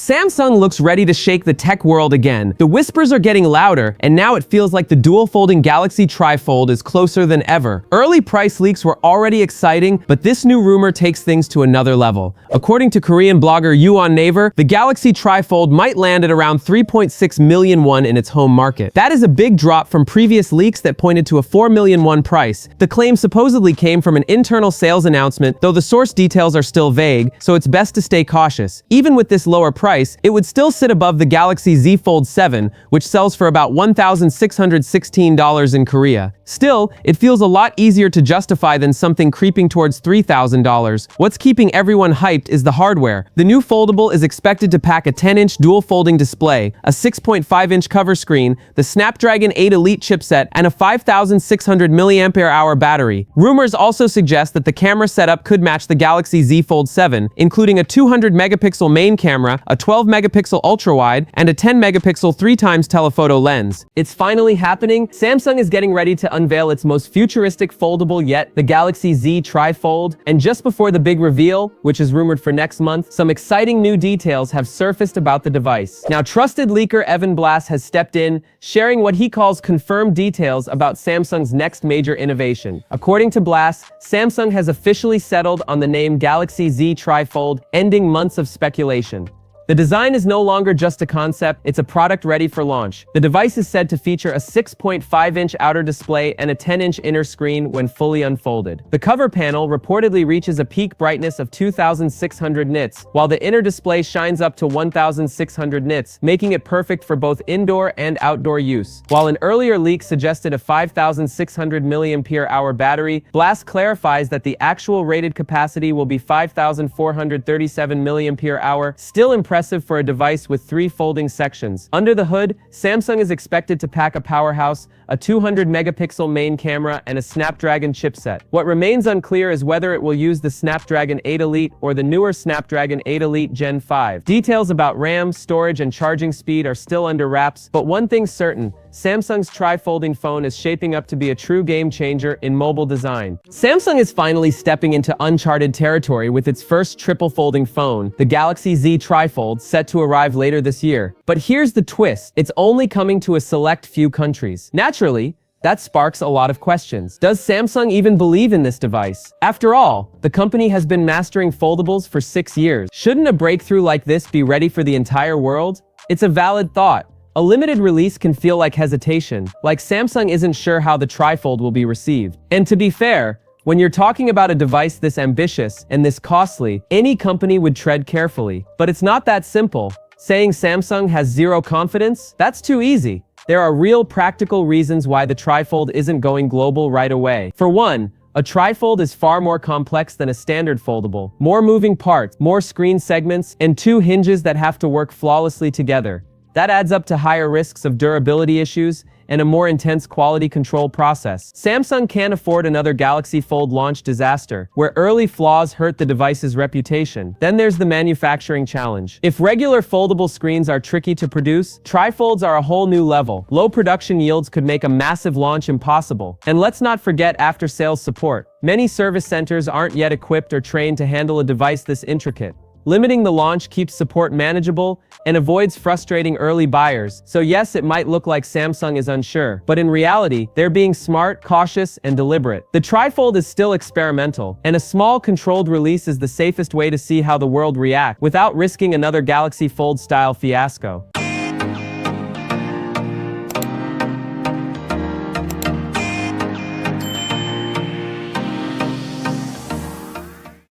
Samsung looks ready to shake the tech world again. The whispers are getting louder, and now it feels like the dual-folding Galaxy Trifold is closer than ever. Early price leaks were already exciting, but this new rumor takes things to another level. According to Korean blogger Yuan Naver, the Galaxy Trifold might land at around 3.6 million won in its home market. That is a big drop from previous leaks that pointed to a 4 million won price. The claim supposedly came from an internal sales announcement, though the source details are still vague, so it's best to stay cautious. Even with this lower price, it would still sit above the Galaxy Z Fold 7, which sells for about $1,616 in Korea. Still, it feels a lot easier to justify than something creeping towards $3,000. What's keeping everyone hyped is the hardware. The new foldable is expected to pack a 10-inch dual-folding display, a 6.5-inch cover screen, the Snapdragon 8 Elite chipset, and a 5,600 mAh battery. Rumors also suggest that the camera setup could match the Galaxy Z Fold 7, including a 200-megapixel main camera, a 12-megapixel ultra-wide, and a 10-megapixel 3x telephoto lens. It's finally happening. Samsung is getting ready to unveil its most futuristic foldable yet, the Galaxy Z Trifold. And just before the big reveal, which is rumored for next month, some exciting new details have surfaced about the device. Now, trusted leaker Evan Blass has stepped in, sharing what he calls confirmed details about Samsung's next major innovation. According to Blass, Samsung has officially settled on the name Galaxy Z Trifold, ending months of speculation. The design is no longer just a concept, it's a product ready for launch. The device is said to feature a 6.5-inch outer display and a 10-inch inner screen when fully unfolded. The cover panel reportedly reaches a peak brightness of 2,600 nits, while the inner display shines up to 1,600 nits, making it perfect for both indoor and outdoor use. While an earlier leak suggested a 5,600 mAh battery, Blass clarifies that the actual rated capacity will be 5,437 mAh, still impressive for a device with 3 folding sections. Under the hood, Samsung is expected to pack a powerhouse, a 200-megapixel main camera, and a Snapdragon chipset. What remains unclear is whether it will use the Snapdragon 8 Elite or the newer Snapdragon 8 Elite Gen 5. Details about RAM, storage, and charging speed are still under wraps, but one thing's certain: Samsung's tri-folding phone is shaping up to be a true game-changer in mobile design. Samsung is finally stepping into uncharted territory with its first triple-folding phone, the Galaxy Z Trifold, set to arrive later this year. But here's the twist: it's only coming to a select few countries. Naturally, that sparks a lot of questions. Does Samsung even believe in this device? After all, the company has been mastering foldables for 6 years. Shouldn't a breakthrough like this be ready for the entire world? It's a valid thought. A limited release can feel like hesitation, like Samsung isn't sure how the Trifold will be received. And to be fair, when you're talking about a device this ambitious and this costly, any company would tread carefully. But it's not that simple. Saying Samsung has zero confidence? That's too easy. There are real practical reasons why the Trifold isn't going global right away. For one, a Trifold is far more complex than a standard foldable. More moving parts, more screen segments, and 2 hinges that have to work flawlessly together. That adds up to higher risks of durability issues and a more intense quality control process. Samsung can't afford another Galaxy Fold launch disaster, where early flaws hurt the device's reputation. Then there's the manufacturing challenge. If regular foldable screens are tricky to produce, Trifolds are a whole new level. Low production yields could make a massive launch impossible. And let's not forget after-sales support. Many service centers aren't yet equipped or trained to handle a device this intricate. Limiting the launch keeps support manageable and avoids frustrating early buyers. So yes, it might look like Samsung is unsure, but in reality, they're being smart, cautious, and deliberate. The Trifold is still experimental, and a small, controlled release is the safest way to see how the world reacts without risking another Galaxy Fold-style fiasco.